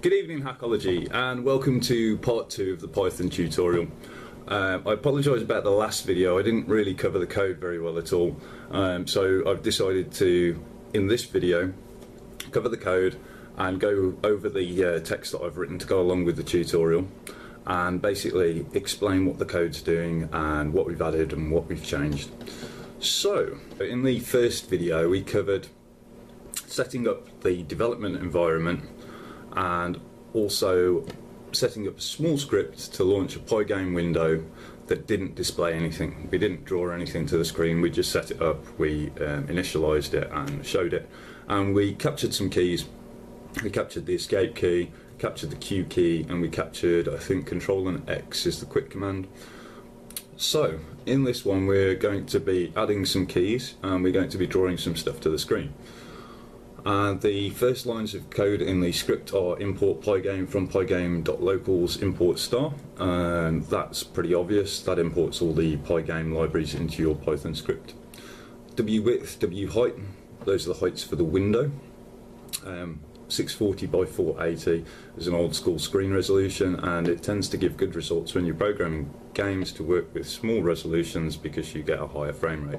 Good evening, Hakology, and welcome to part 2 of the Python tutorial. I apologise about the last video. I didn't really cover the code very well at all, so I've decided to, in this video, cover the code and go over the text that I've written to go along with the tutorial, and basically explain what the code's doing and what we've added and what we've changed. So, in the first video we covered setting up the development environment and also setting up a small script to launch a PyGame window that didn't display anything. We didn't draw anything to the screen, we just set it up, we initialized it and showed it, and we captured some keys. We captured the escape key, captured the Q key, and we captured, I think, Control and X is the quick command. So in this one we're going to be adding some keys and we're going to be drawing some stuff to the screen. The first lines of code in the script are import PyGame from pygame.locals import star. That's pretty obvious. That imports all the PyGame libraries into your Python script. W-width, W-height, those are the heights for the window. 640 by 480 is an old school screen resolution, and it tends to give good results when you're programming games to work with small resolutions because you get a higher frame rate.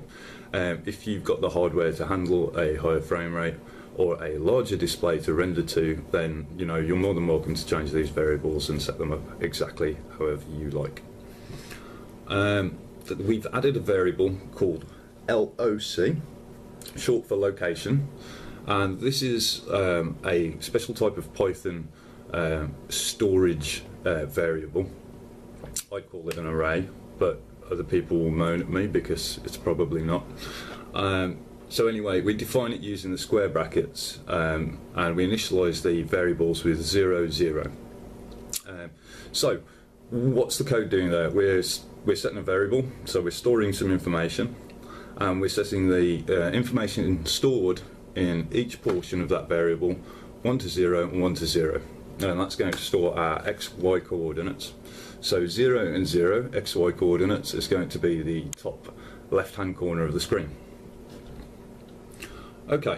If you've got the hardware to handle a higher frame rate or a larger display to render to, then you're more than welcome to change these variables and set them up exactly however you like. We've added a variable called LOC, short for location, and this is a special type of Python storage variable. I call it an array, but other people will moan at me because it's probably not. So anyway, we define it using the square brackets, and we initialize the variables with 0, 0. So what's the code doing there? We're setting a variable, so we're storing some information, and we're setting the information stored in each portion of that variable 1 to 0 and 1 to 0, and that's going to store our XY coordinates. So 0 and 0 XY coordinates is going to be the top left hand corner of the screen. Okay,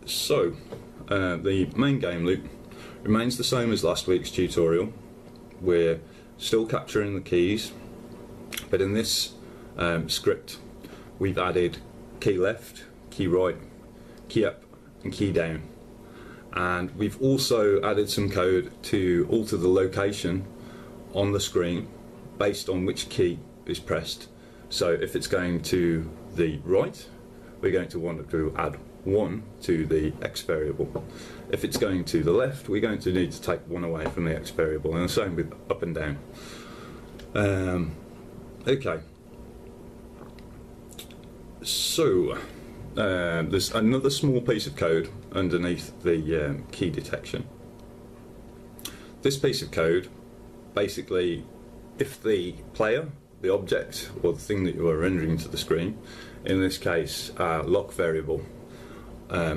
so the main game loop remains the same as last week's tutorial. We're still capturing the keys, but in this script we've added key left, key right, key up and key down, and we've also added some code to alter the location on the screen based on which key is pressed. So if it's going to the right, we're going to want to add 1 to the X variable. If it's going to the left, we're going to need to take 1 away from the X variable, and the same with up and down. Okay, so there's another small piece of code underneath the key detection. This piece of code, basically, if the player, the object, or the thing that you are rendering to the screen, in this case our lock variable,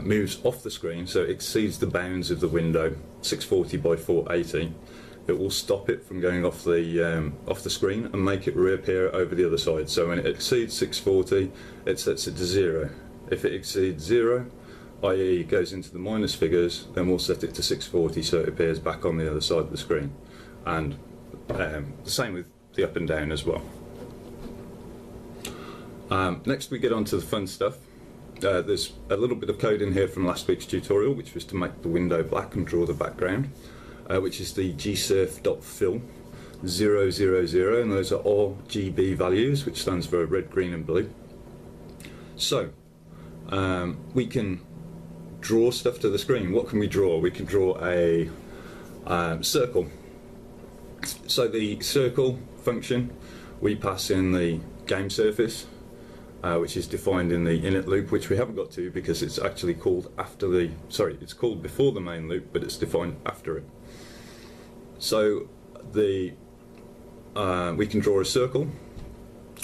moves off the screen, so it exceeds the bounds of the window 640 by 480, it will stop it from going off the screen and make it reappear over the other side. So when it exceeds 640, it sets it to 0. If it exceeds 0, i.e. goes into the minus figures, then we'll set it to 640 so it appears back on the other side of the screen. And the same with the up and down as well. Next we get on to the fun stuff. There's a little bit of code in here from last week's tutorial, which was to make the window black and draw the background, which is the gsurf.fill 000, and those are all RGB values, which stands for red, green and blue. So we can draw stuff to the screen. What can we draw? We can draw a circle. So the circle function, we pass in the game surface, which is defined in the init loop, which we haven't got to because it's actually called after the, it's called before the main loop, but it's defined after it. So we can draw a circle,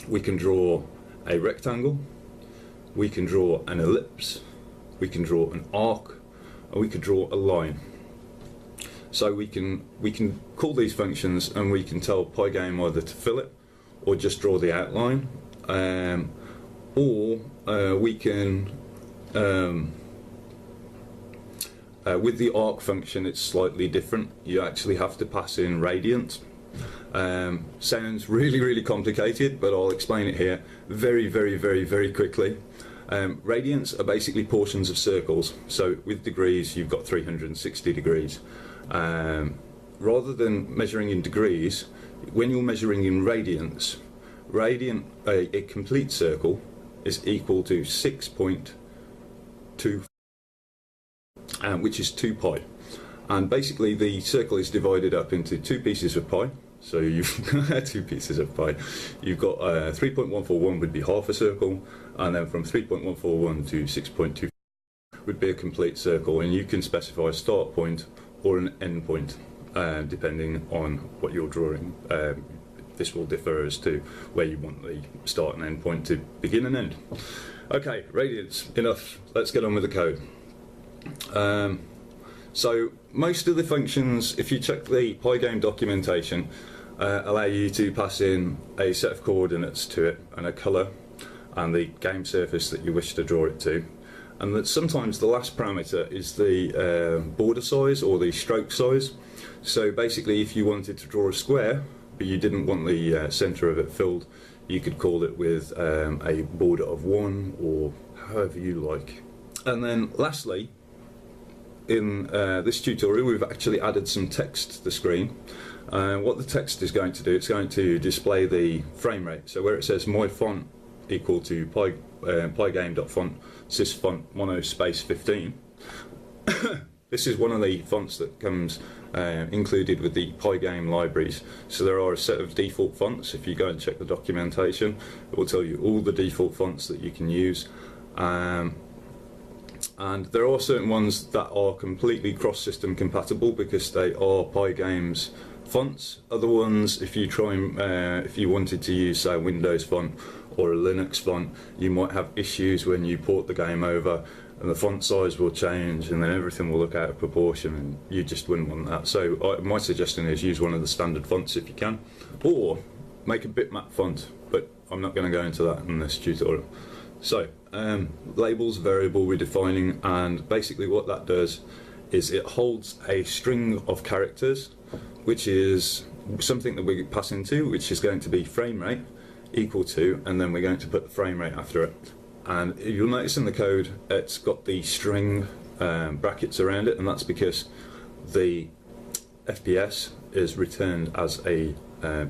we can draw a rectangle, we can draw an ellipse, we can draw an arc, and we can draw a line. So we can call these functions and we can tell PyGame either to fill it or just draw the outline. or we can with the arc function it's slightly different. You actually have to pass in radians. Sounds really complicated, but I'll explain it here very quickly. Radians are basically portions of circles, so with degrees you've got 360 degrees. Rather than measuring in degrees, when you're measuring in radians, a complete circle is equal to 6.2, which is 2 pi. And basically the circle is divided up into 2 pieces of pi. So you've got 2 pieces of pi. You've got 3.141 would be half a circle, and then from 3.141 to 6.2 would be a complete circle, and you can specify a start point or an end point depending on what you're drawing. This will differ as to where you want the start and end point to begin and end. Okay, radians, enough. Let's get on with the code. So most of the functions, if you check the PyGame documentation, allow you to pass in a set of coordinates to it and a colour and the game surface that you wish to draw it to, and that sometimes the last parameter is the border size or the stroke size. So basically if you wanted to draw a square but you didn't want the centre of it filled, you could call it with a border of 1 or however you like. And then lastly, in this tutorial we've actually added some text to the screen. What the text is going to do, it's going to display the frame rate. So where it says my font equal to pygame.font sysfont mono space 15, this is one of the fonts that comes included with the PyGame libraries. So there are a set of default fonts. If you go and check the documentation, it will tell you all the default fonts that you can use. And there are certain ones that are completely cross-system compatible because they are PyGame's fonts. Other ones, if you try and if you wanted to use say a Windows font or a Linux font, you might have issues when you port the game over, and the font size will change, and then everything will look out of proportion, and you just wouldn't want that. So my suggestion is use one of the standard fonts if you can, or make a bitmap font. But I'm not going to go into that in this tutorial. So labels, variable we're defining, and basically what that does is it holds a string of characters, which is something that we pass into, which is going to be frame rate equal to, and then we're going to put the frame rate after it. And you'll notice in the code it's got the string brackets around it, and that's because the FPS is returned as a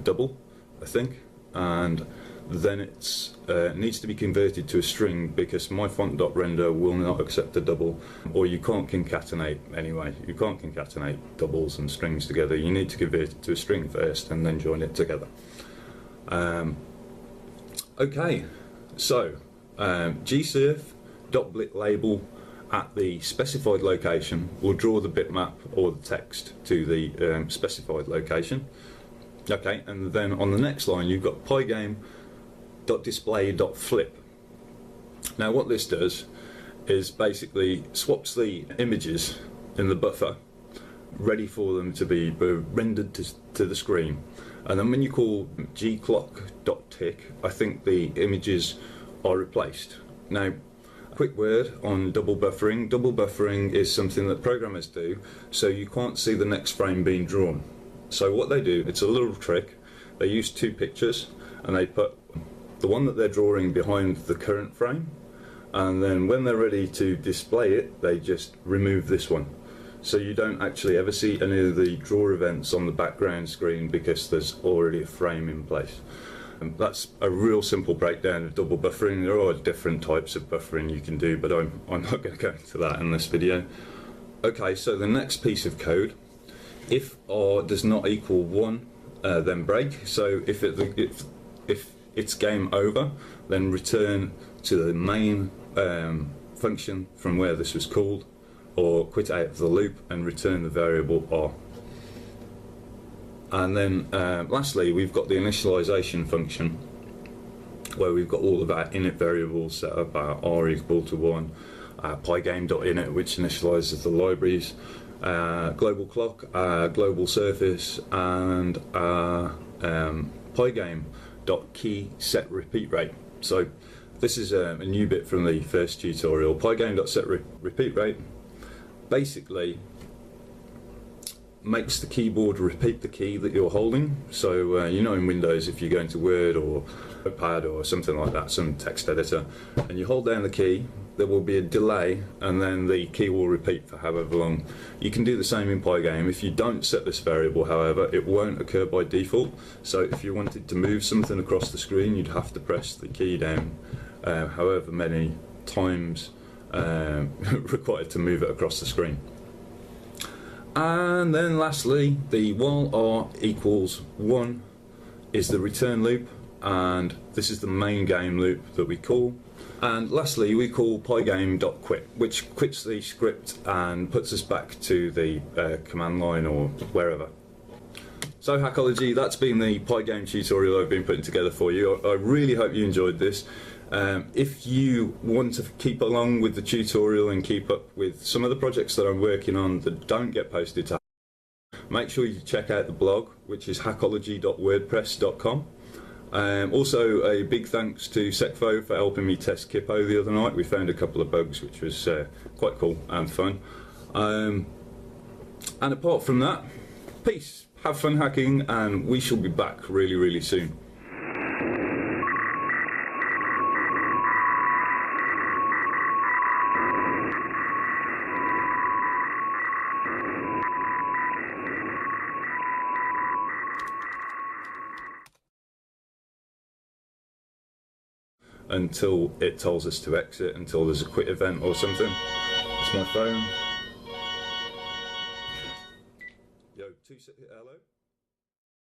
double, I think, and then it needs to be converted to a string because my font.render will not accept a double, or you can't concatenate anyway. You can't concatenate doubles and strings together. You need to convert it to a string first and then join it together. Okay, so gsurf.blit label at the specified location will draw the bitmap or the text to the specified location. Okay, and then on the next line you've got pygame.display.flip. Now what this does is basically swaps the images in the buffer ready for them to be rendered to the screen, and then when you call gclock.tick, I think the images are replaced. Now, a quick word on double buffering. Double buffering is something that programmers do so you can't see the next frame being drawn. So what they do, it's a little trick. They use 2 pictures and they put the one that they're drawing behind the current frame, and then when they're ready to display it they just remove this one. So you don't actually ever see any of the draw events on the background screen because there's already a frame in place. And that's a real simple breakdown of double buffering. There are different types of buffering you can do, but I'm not going to go into that in this video. Okay, so the next piece of code, if r does not equal 1, then break. So if it's game over, then return to the main function from where this was called, or quit out of the loop and return the variable r. And then lastly we've got the initialization function where we've got all of our init variables set up, our r equal to 1, pygame.init which initializes the libraries, global clock, global surface, and pygame.keySetRepeatRate. So This is a new bit from the first tutorial. PyGame.setRepeat rate basically makes the keyboard repeat the key that you're holding. So you know, in Windows, if you go into Word or Notepad or something like that, some text editor, and you hold down the key, there will be a delay and then the key will repeat for however long. You can do the same in PyGame. If you don't set this variable, however, it won't occur by default. So if you wanted to move something across the screen, you'd have to press the key down however many times required to move it across the screen. And then lastly, the while r equals 1 is the return loop, and this is the main game loop that we call. And lastly, we call pygame.quit, which quits the script and puts us back to the command line or wherever. So Hakology, that's been the PyGame tutorial I've been putting together for you. I really hope you enjoyed this. If you want to keep along with the tutorial and keep up with some of the projects that I'm working on that don't get posted to, make sure you check out the blog, which is hakology.wordpress.com. Also, a big thanks to Secfo for helping me test Kippo the other night. We found a couple of bugs, which was quite cool and fun. And apart from that, peace, have fun hacking, and we shall be back really, really soon. Until it tells us to exit, until there's a quit event or something. It's my phone. Yo, hello.